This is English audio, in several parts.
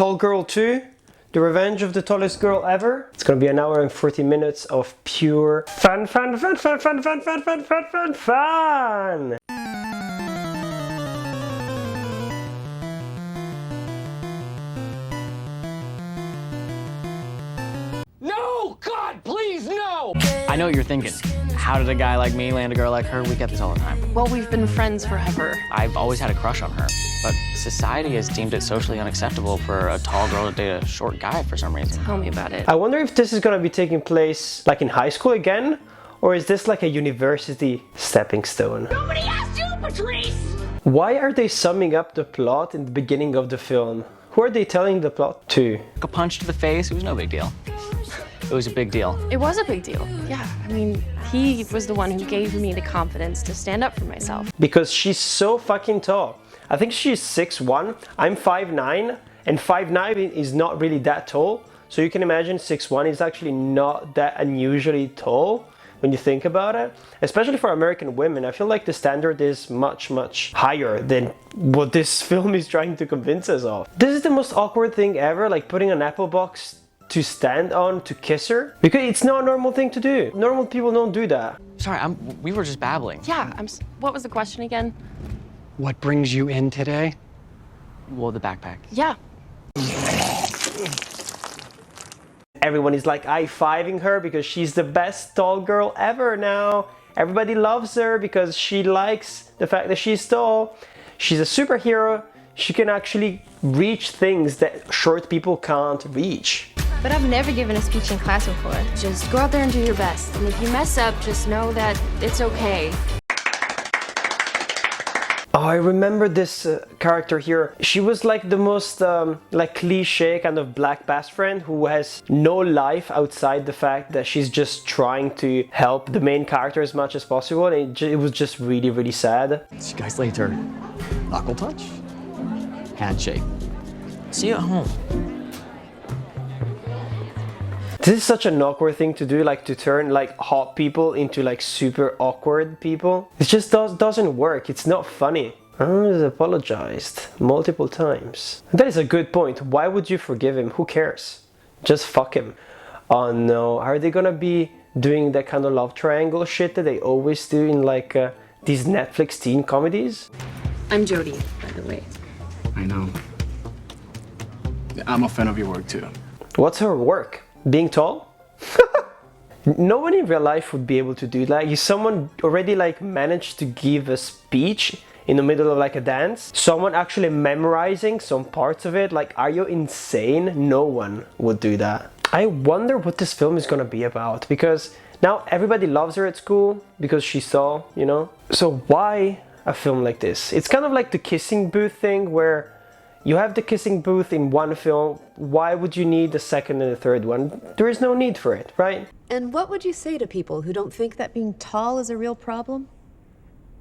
Tall Girl 2, The Revenge of the Tallest Girl Ever. It's gonna be an hour and 40 minutes of pure fun. No! God, please, no! I know what you're thinking. How did a guy like me land a girl like her? We get this all the time. Well, we've been friends forever. I've always had a crush on her, but society has deemed it socially unacceptable for a tall girl to date a short guy for some reason. Tell me about it. I wonder if this is gonna be taking place like in high school again, or is this like a university stepping stone? Nobody asked you, Patrice! Why are they summing up the plot in the beginning of the film? Who are they telling the plot to? A punch to the face, it was no big deal. It was a big deal. It was a big deal. Yeah, I mean, he was the one who gave me the confidence to stand up for myself. Because she's so fucking tall. I think she's 6'1", I'm 5'9", and 5'9" is not really that tall. So you can imagine 6'1" is actually not that unusually tall when you think about it. Especially for American women, I feel like the standard is much higher than what this film is trying to convince us of. This is the most awkward thing ever, like putting an apple box to stand on to kiss her, because it's not a normal thing to do. Normal people don't do that. Sorry, we were just babbling. Yeah, what was the question again? What brings you in today? Well, the backpack. Yeah. Everyone is like high-fiving her because she's the best tall girl ever now. Everybody loves her because she likes the fact that she's tall. She's a superhero. She can actually reach things that short people can't reach. But I've never given a speech in class before. Just go out there and do your best. And if you mess up, just know that it's okay. Oh, I remember this character here. She was like the most like cliche kind of black best friend who has no life outside the fact that she's just trying to help the main character as much as possible. And it was just really sad. See you guys later. Knuckle touch? Handshake. See you at home. This is such an awkward thing to do, like to turn like hot people into like super awkward people. It just doesn't work. It's not funny. I apologized multiple times. That is a good point. Why would you forgive him? Who cares? Just fuck him. Oh no, are they gonna be doing that kind of love triangle shit that they always do in like these Netflix teen comedies? I'm Jody, by the way. I know. I'm a fan of your work too. What's her work? Being tall? No one in real life would be able to do that. If someone already like managed to give a speech in the middle of like a dance, someone actually memorizing some parts of it, like, are you insane? No one would do that. I wonder what this film is gonna be about, because now everybody loves her at school because she's tall, you know? So why a film like this? It's kind of like the kissing booth thing where you have the kissing booth in one film, why would you need the second and the third one? There is no need for it, right? And what would you say to people who don't think that being tall is a real problem?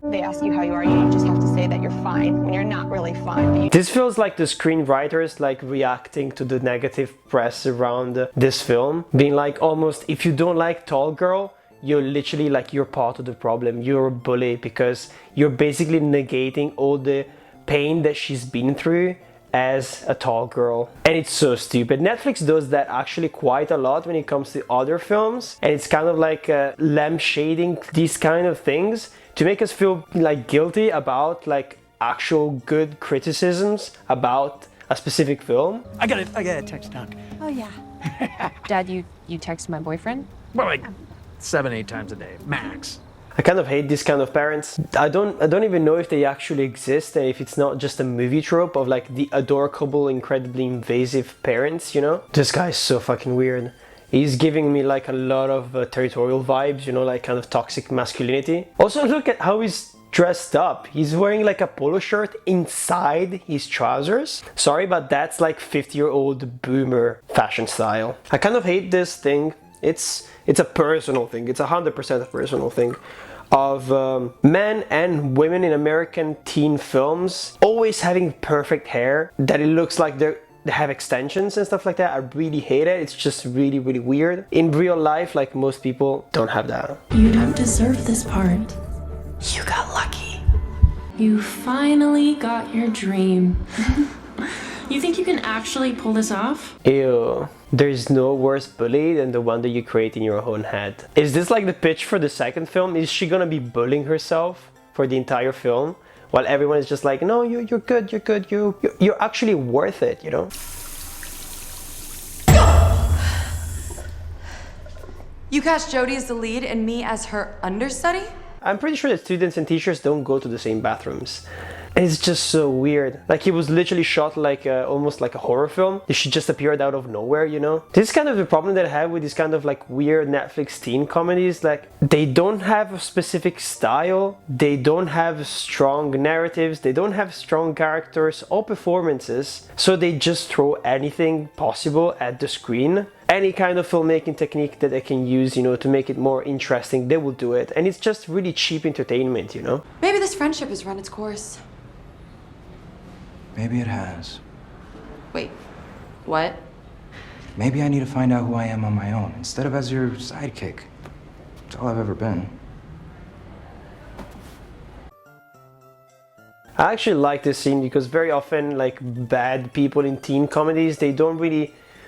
They ask you how you are, you just have to say that you're fine when you're not really fine. This feels like the screenwriters like reacting to the negative press around this film, being like almost, if you don't like tall girl, you're literally like, you're part of the problem, you're a bully, because you're basically negating all the pain that she's been through as a tall girl. And it's so stupid. Netflix does that actually quite a lot when it comes to other films, and it's kind of like lampshading these kind of things to make us feel like guilty about like actual good criticisms about a specific film. I got a text, Doc. Oh, yeah. Dad, you text my boyfriend? Well, like 7-8 times a day, max. I kind of hate these kind of parents. I don't even know if they actually exist, and if it's not just a movie trope of like the adorable, incredibly invasive parents, you know? This guy is so fucking weird. He's giving me like a lot of territorial vibes, you know, like kind of toxic masculinity. Also, look at how he's dressed up. He's wearing like a polo shirt inside his trousers. Sorry, but that's like 50-year-old boomer fashion style. I kind of hate this thing. It's a personal thing. It's 100% a personal thing of men and women in American teen films always having perfect hair that it looks like they have extensions and stuff like that. I really hate it. It's just really weird. In real life, like, most people don't have that. You don't deserve this part. You got lucky. You finally got your dream. You think you can actually pull this off? Ew. There's no worse bully than the one that you create in your own head. Is this like the pitch for the second film? Is she gonna be bullying herself for the entire film? While everyone is just like, no, you're good, you're actually worth it, you know? You cast Jodie as the lead and me as her understudy? I'm pretty sure that students and teachers don't go to the same bathrooms. It's just so weird. Like, it was literally shot like almost like a horror film. She just appeared out of nowhere, you know? This is kind of the problem that I have with these kind of like weird Netflix teen comedies. Like, they don't have a specific style. They don't have strong narratives. They don't have strong characters or performances. So they just throw anything possible at the screen. Any kind of filmmaking technique that they can use, you know, to make it more interesting, they will do it. And it's just really cheap entertainment, you know? Maybe this friendship has run its course. Maybe it has. Wait, what? Maybe I need to find out who I am on my own, instead of as your sidekick. That's all I've ever been. I actually like this scene because very often, like, bad people in teen comedies,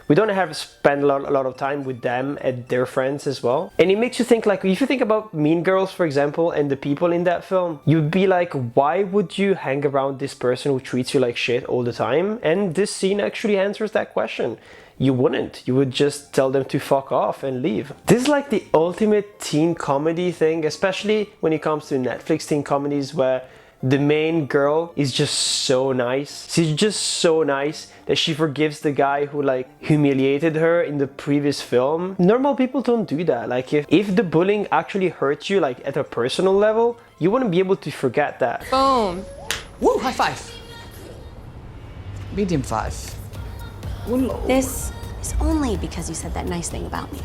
we don't have to spend a lot of time with them and their friends as well. And it makes you think, like, if you think about Mean Girls, for example, and the people in that film, you'd be like, why would you hang around this person who treats you like shit all the time? And this scene actually answers that question. You wouldn't. You would just tell them to fuck off and leave. This is like the ultimate teen comedy thing, especially when it comes to Netflix teen comedies where the main girl is just so nice. She's just so nice that she forgives the guy who like humiliated her in the previous film. Normal people don't do that. Like if the bullying actually hurts you like at a personal level, you wouldn't be able to forget that. Boom. Woo, high five. Medium five. This is only because you said that nice thing about me.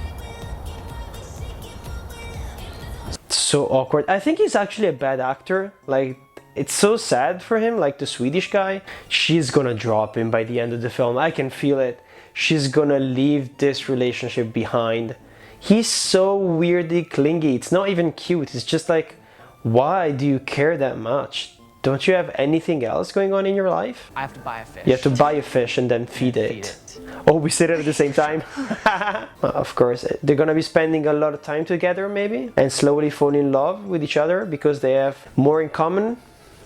So awkward. I think he's actually a bad actor. Like, it's so sad for him, like the Swedish guy. She's gonna drop him by the end of the film. I can feel it. She's gonna leave this relationship behind. He's so weirdly clingy. It's not even cute. It's just like, why do you care that much? Don't you have anything else going on in your life? I have to buy a fish. You have to buy a fish and then feed it. Oh, we said it at the same time? Of course, they're gonna be spending a lot of time together maybe and slowly fall in love with each other because they have more in common.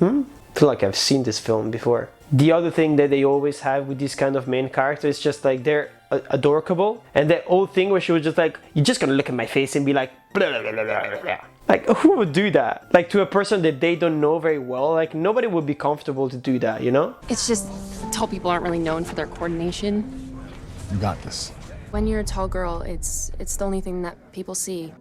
I feel like I've seen this film before. The other thing that they always have with this kind of main character is just like they're adorable. And that old thing where she was just like, you're just gonna look at my face and be like, blah, blah, blah, blah, blah. Like, who would do that? Like, to a person that they don't know very well, like, nobody would be comfortable to do that, you know? It's just tall people aren't really known for their coordination. You got this. When you're a tall girl, it's the only thing that people see.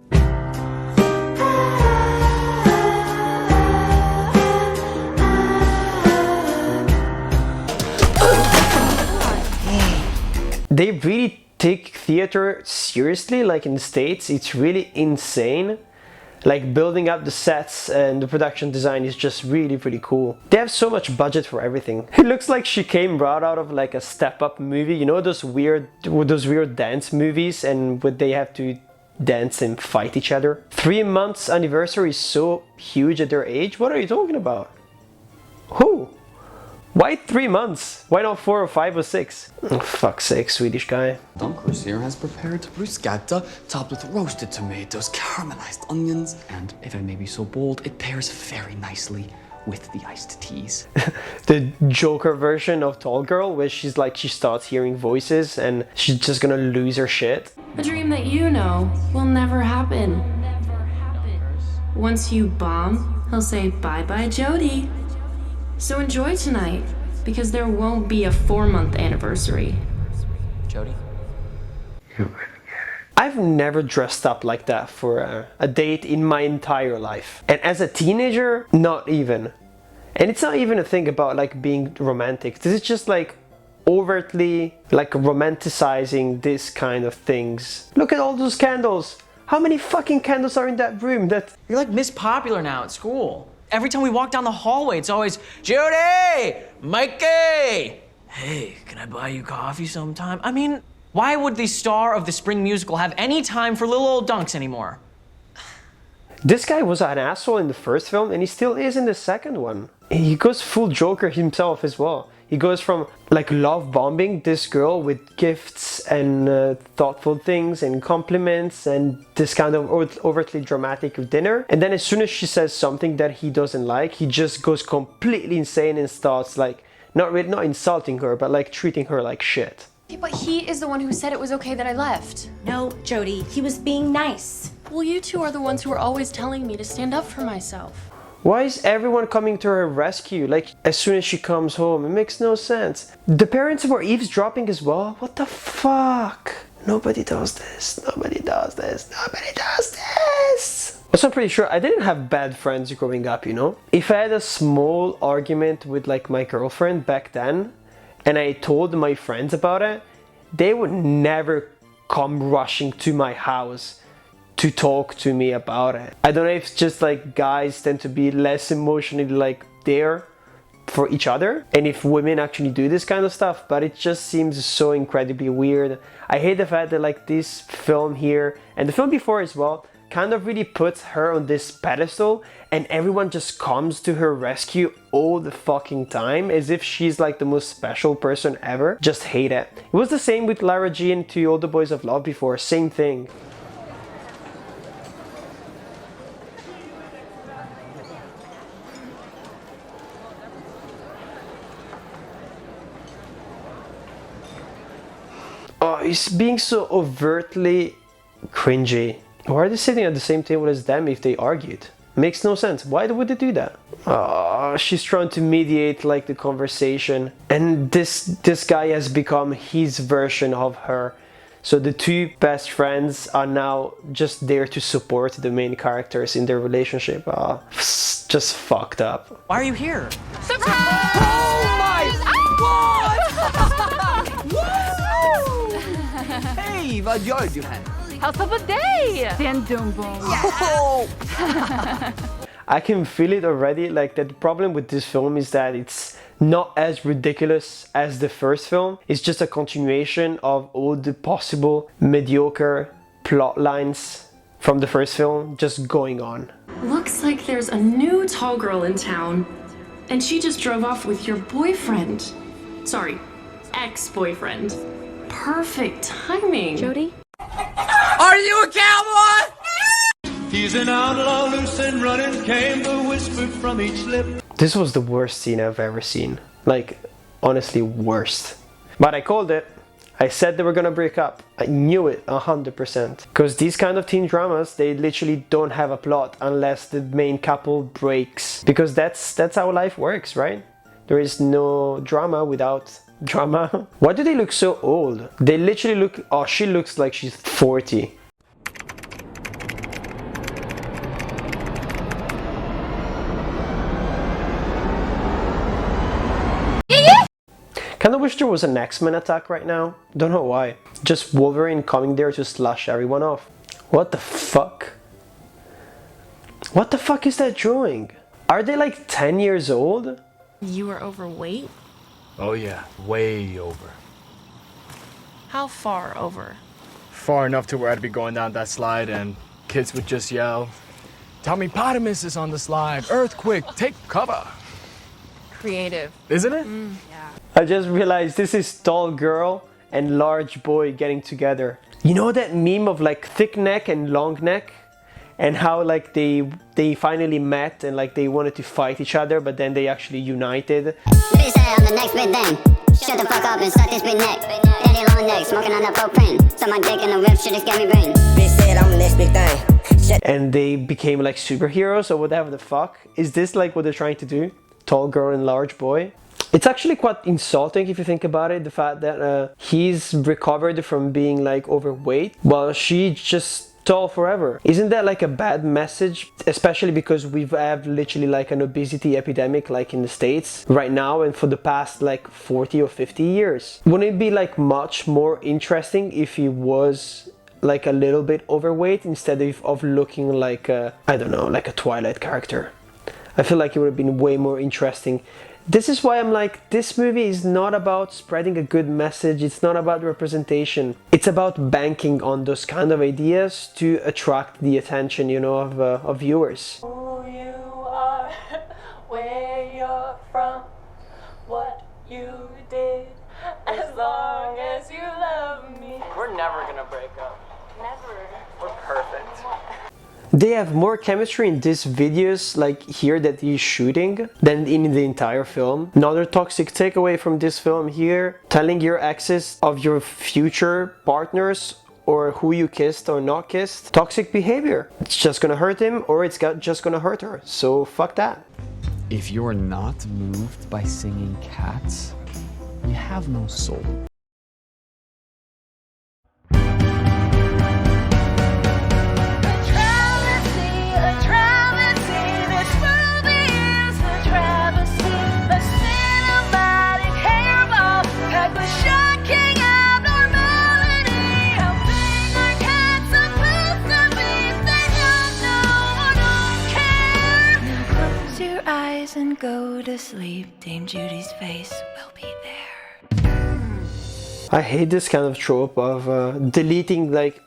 They really take theater seriously, like in the States. It's really insane. Like, building up the sets and the production design is just really, really cool. They have so much budget for everything. It looks like she came right out of like a Step Up movie. You know those weird dance movies and where they have to dance and fight each other? 3 months anniversary is so huge at their age. What are you talking about? Who? Why 3 months? Why not 4 or 5 or 6? Oh, fuck's sake, Swedish guy. Dunkers here has prepared bruschetta topped with roasted tomatoes, caramelized onions, and if I may be so bold, it pairs very nicely with the iced teas. The Joker version of Tall Girl, where she's like, she starts hearing voices and she's just gonna lose her shit. A dream that you know will never happen. Once you bomb, he'll say bye-bye Jodie. So enjoy tonight, because there won't be a 4-month anniversary. Jodie? I've never dressed up like that for a date in my entire life. And as a teenager, not even. And it's not even a thing about like being romantic. This is just like overtly like romanticizing this kind of things. Look at all those candles. How many fucking candles are in that room? You're like Miss Popular now at school. Every time we walk down the hallway, it's always, Judy! Mikey! Hey, can I buy you coffee sometime? I mean, why would the star of the spring musical have any time for little old dunks anymore? This guy was an asshole in the first film and he still is in the second one. He goes full Joker himself as well. He goes from like love bombing this girl with gifts and thoughtful things and compliments and this kind of overtly dramatic dinner. And then as soon as she says something that he doesn't like, he just goes completely insane and starts like, not insulting her, but like treating her like shit. But he is the one who said it was okay that I left. No, Jody, he was being nice. Well, you two are the ones who are always telling me to stand up for myself. Why is everyone coming to her rescue, like, as soon as she comes home? It makes no sense. The parents were eavesdropping as well? What the fuck? Nobody does this. Nobody does this. Nobody does this. Also, I'm pretty sure I didn't have bad friends growing up, you know? If I had a small argument with, like, my girlfriend back then, and I told my friends about it, they would never come rushing to my house to talk to me about it. I don't know if it's just like guys tend to be less emotionally like there for each other, and if women actually do this kind of stuff, but it just seems so incredibly weird. I hate the fact that like this film here and the film before as well kind of really puts her on this pedestal and everyone just comes to her rescue all the fucking time as if she's like the most special person ever. Just hate it. It was the same with Lara Jean to All the Boys of Love before, same thing. Oh, he's being so overtly cringy. Why are they sitting at the same table as them if they argued? Makes no sense. Why would they do that? Oh, she's trying to mediate like the conversation, and this guy has become his version of her. So the two best friends are now just there to support the main characters in their relationship. Just fucked up. Why are you here? Surprise! Oh my God! Hej, vad gör du här? Hälsa på dig! Den dumbom. I can feel it already, like that the problem with this film is that it's not as ridiculous as the first film. It's just a continuation of all the possible mediocre plot lines from the first film just going on. Looks like there's a new tall girl in town, and she just drove off with your boyfriend. Sorry, ex-boyfriend. Perfect timing. Jody? Are you a cowboy? He's an outlaw, loose and running, came the whisper from each lip. This was the worst scene I've ever seen. Like, honestly, worst. But I called it. I said they were gonna break up. I knew it 100%. Because these kind of teen dramas, they literally don't have a plot unless the main couple breaks. Because that's how life works, right? There is no drama without drama. Why do they look so old? They literally look... Oh, she looks like she's 40. Kinda wish there was an X-Men attack right now. Don't know why. Just Wolverine coming there to slash everyone off. What the fuck? What the fuck is that drawing? Are they like 10 years old? You were overweight? Oh yeah, way over. How far over? Far enough to where I'd be going down that slide and kids would just yell, "Tommypotamus is on the slide! Earthquake, take cover!" Creative. Isn't it? Yeah. I just realized this is tall girl and large boy getting together. You know that meme of like thick neck and long neck? And how like they finally met and like they wanted to fight each other, but then they actually united. They say I'm the next big thing. Shut the fuck up and suck this big neck. Daddy long neck, smoking on that propane. So my dick in the whip, shit just get me brain. Bitch said I'm the next big thing. And they became like superheroes or whatever the fuck. Is this like what they're trying to do? Tall girl and large boy? It's actually quite insulting if you think about it, the fact that he's recovered from being like overweight while she just tall forever. Isn't that like a bad message? Especially because we have literally like an obesity epidemic like in the States right now and for the past like 40 or 50 years. Wouldn't it be like much more interesting if he was like a little bit overweight instead of looking like a, I don't know, like a Twilight character? I feel like it would have been way more interesting This is why I'm like, this movie is not about spreading a good message, it's not about representation. It's about banking on those kind of ideas to attract the attention, you know, of viewers. Who you are, where you're from, what you did, as long as you love me. We're never gonna break up. Never. We're perfect. They have more chemistry in these videos, like here that he's shooting, than in the entire film. Another toxic takeaway from this film here, telling your exes of your future partners or who you kissed or not kissed. Toxic behavior. It's just gonna hurt him or it's just gonna hurt her. So fuck that. If you're not moved by singing cats, you have no soul. And go to sleep, Dame Judy's face will be there. I hate this kind of trope of deleting like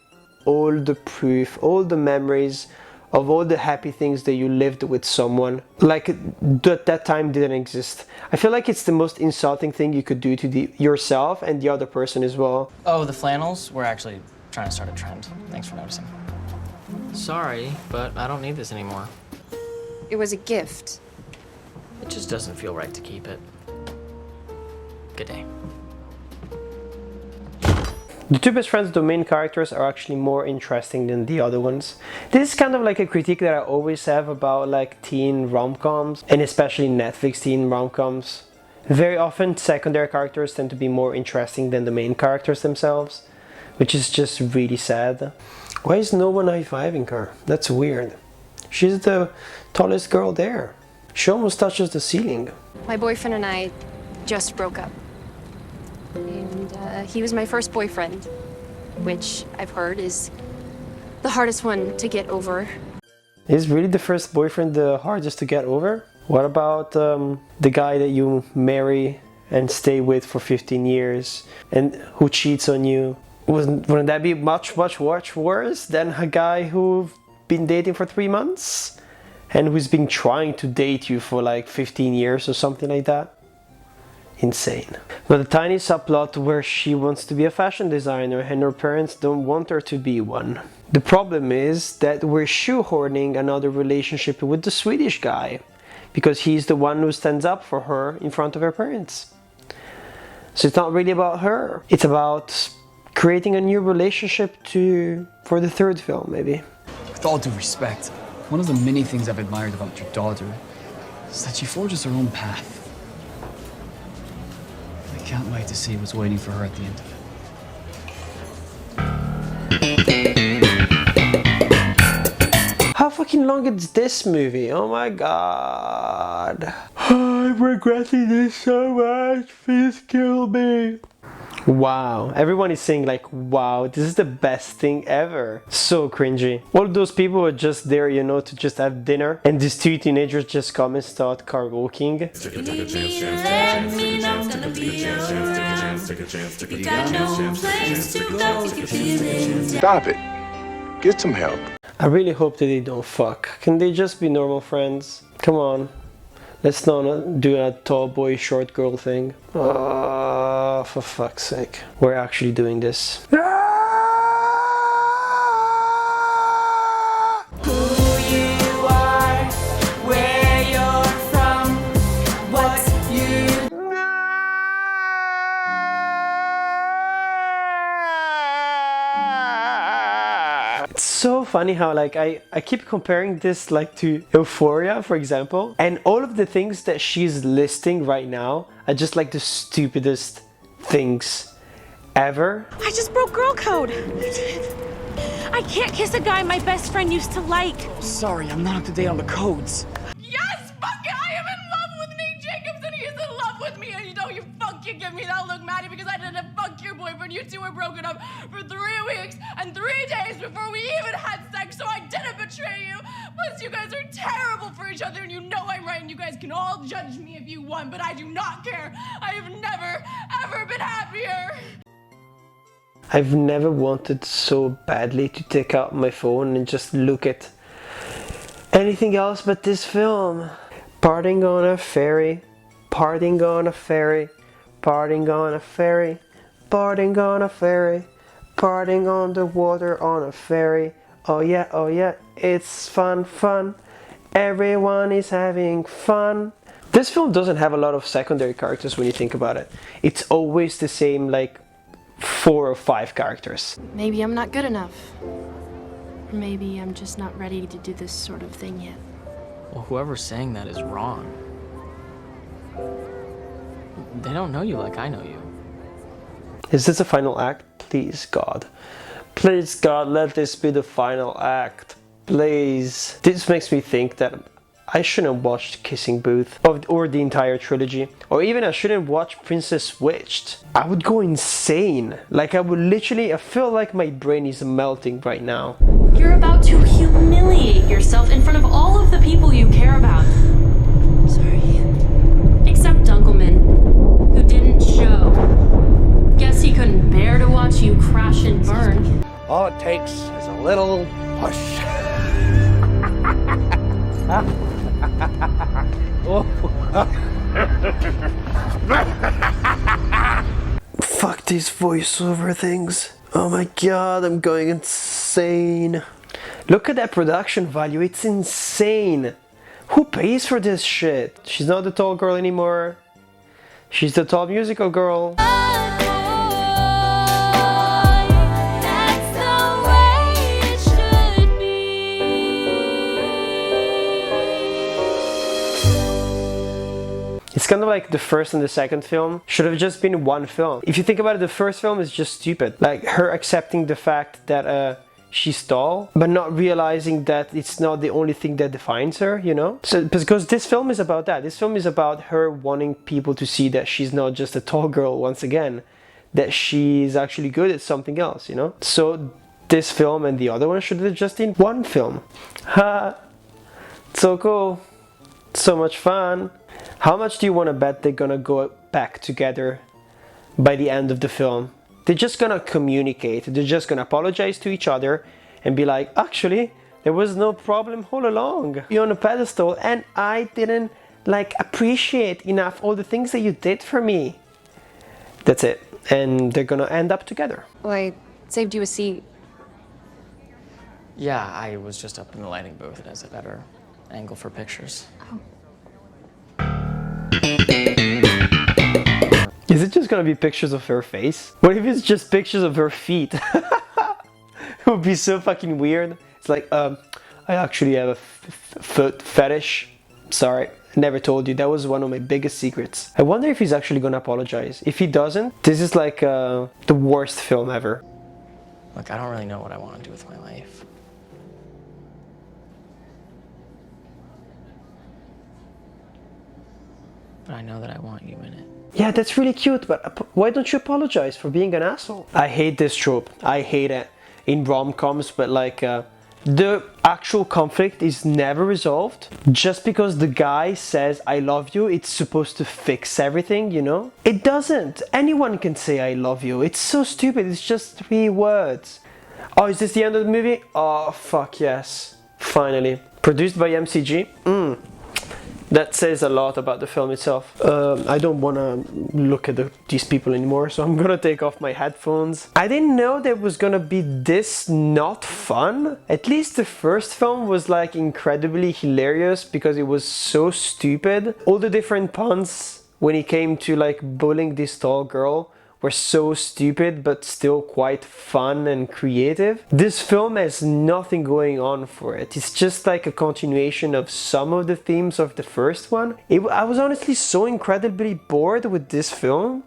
all the proof, all the memories of all the happy things that you lived with someone. Like that time didn't exist. I feel like it's the most insulting thing you could do to yourself and the other person as well. Oh, the flannels? We're actually trying to start a trend. Thanks for noticing. Sorry, but I don't need this anymore. It was a gift. It just doesn't feel right to keep it. Good day. The two best friends, the main characters, are actually more interesting than the other ones. This is kind of like a critique that I always have about like teen rom-coms, and especially Netflix teen rom-coms. Very often secondary characters tend to be more interesting than the main characters themselves, which is just really sad. Why is no one high-fiving her? That's weird. She's the tallest girl there. She almost touches the ceiling. My boyfriend and I just broke up. And he was my first boyfriend, which I've heard is the hardest one to get over. Is really the first boyfriend the hardest to get over? What about the guy that you marry and stay with for 15 years and who cheats on you? Wouldn't that be much worse than a guy who've been dating for 3 months? And who's been trying to date you for like 15 years or something like that? Insane. But a tiny subplot where she wants to be a fashion designer and her parents don't want her to be one. The problem is that we're shoehorning another relationship with the Swedish guy, because he's the one who stands up for her in front of her parents. So it's not really about her. It's about creating a new relationship for the third film, maybe. With all due respect, one of the many things I've admired about your daughter is that she forges her own path. I can't wait to see what's waiting for her at the end of it. How fucking long is this movie? Oh my god. I'm regretting this so much. Please kill me. Wow, everyone is saying like, wow, this is the best thing ever. So cringy. All those people are just there, you know, to just have dinner, and these two teenagers just come and start karaokeing. Stop it. Get some help. I really hope that they don't fuck. Can they just be normal friends? Come on. Let's not do a tall boy, short girl thing. Oh, for fuck's sake. We're actually doing this. So funny how like I keep comparing this like to Euphoria, for example, and all of the things that she's listing right now are just like the stupidest things ever. I just broke girl code. I can't kiss a guy my best friend used to like. Sorry, I'm not up to date on the codes. Yes, fuck it, I am in love with Nate Jacobs and he is in love with me and you know you fucking can give me that look, Maddie, because I didn't fuck your boyfriend. You two were broken up for 3 weeks and 3 days before we even had sex, so I didn't betray you. Plus, you guys are terrible for each other, and you know I'm right, and you guys can all judge me if you want, but I do not care. I have never, ever been happier. I've never wanted so badly to take out my phone and just look at anything else but this film. Parting on a ferry, parting on a ferry, parting on a ferry, parting on a ferry, parting on the water on a ferry. Oh yeah, it's fun, fun. Everyone is having fun. This film doesn't have a lot of secondary characters when you think about it. It's always the same, like 4 or 5 characters. Maybe I'm not good enough. Maybe I'm just not ready to do this sort of thing yet. Well, whoever's saying that is wrong. They don't know you like I know you. Is this a final act? Please, God. Please, God, let this be the final act. Please. This makes me think that I shouldn't watch Kissing Booth or the entire trilogy, or even I shouldn't watch Princess Witched. I would go insane. Like I would literally, I feel like my brain is melting right now. You're about to humiliate yourself in front of all of the people you care about. Sorry. Except Dunkelman, who didn't show. Guess he couldn't bear to watch you crash and burn. All it takes is a little push. Fuck these voiceover things. Oh my god, I'm going insane. Look at that production value, it's insane. Who pays for this shit? She's not the tall girl anymore. She's the tall musical girl. It's kind of like the first and the second film should have just been one film. If you think about it, the first film is just stupid. Like her accepting the fact that she's tall, but not realizing that it's not the only thing that defines her, you know? So, because this film is about that. This film is about her wanting people to see that she's not just a tall girl once again, that she's actually good at something else, you know? So this film and the other one should have just been one film. Ha! So cool. So much fun. How much do you want to bet they're gonna go back together by the end of the film? They're just gonna communicate. They're just gonna apologize to each other and be like, actually, there was no problem all along. You're on a pedestal and I didn't like appreciate enough all the things that you did for me. That's it. And they're gonna end up together. Well, I saved you a seat. Yeah, I was just up in the lighting booth. It has a better angle for pictures. Oh. Is it just gonna be pictures of her face? What if it's just pictures of her feet? It would be so fucking weird. It's like, I actually have a foot fetish. Sorry, never told you. That was one of my biggest secrets. I wonder if he's actually gonna apologize. If he doesn't, this is like the worst film ever. Look, I don't really know what I want to do with my life. But I know that I want you in it. Yeah, that's really cute, but why don't you apologize for being an asshole? I hate this trope. I hate it in rom-coms, but like the actual conflict is never resolved. Just because the guy says I love you, it's supposed to fix everything, you know? It doesn't. Anyone can say I love you. It's so stupid. It's just 3 words. Oh, is this the end of the movie? Oh, fuck yes. Finally. Produced by MCG. That says a lot about the film itself. I don't want to look at these people anymore, so I'm gonna take off my headphones. I didn't know there was gonna be this not fun. At least the first film was like incredibly hilarious because it was so stupid. All the different puns when it came to like bullying this tall girl were so stupid but still quite fun and creative. This film has nothing going on for it. It's just like a continuation of some of the themes of the first one. I was honestly so incredibly bored with this film.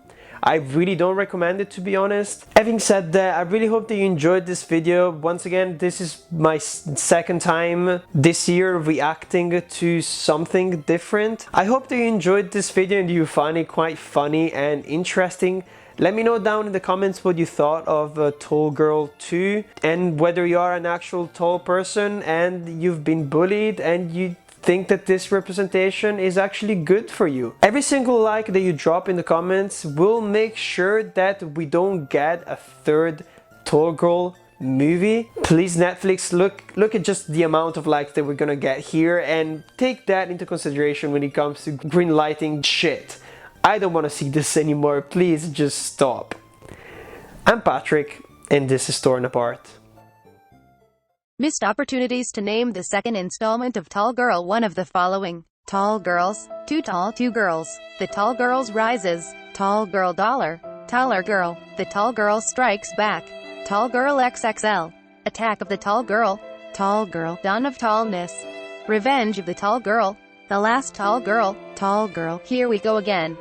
I really don't recommend it, to be honest. Having said that, I really hope that you enjoyed this video. Once again, this is my second time this year reacting to something different. I hope that you enjoyed this video and you find it quite funny and interesting. Let me know down in the comments what you thought of Tall Girl 2 and whether you are an actual tall person and you've been bullied and you think that this representation is actually good for you. Every single like that you drop in the comments will make sure that we don't get a third Tall Girl movie. Please Netflix, look at just the amount of likes that we're gonna get here and take that into consideration when it comes to green lighting shit. I don't want to see this anymore. Please just stop. I'm Patrick, and this is Torn Apart. Missed opportunities to name the second installment of Tall Girl, one of the following: Tall Girls, Too Tall, Two Girls, The Tall Girls Rises, Tall Girl Dollar, Taller Girl, The Tall Girl Strikes Back, Tall Girl XXL, Attack of the Tall Girl, Dawn of Tallness, Revenge of the Tall Girl, The Last Tall Girl, Here We Go Again.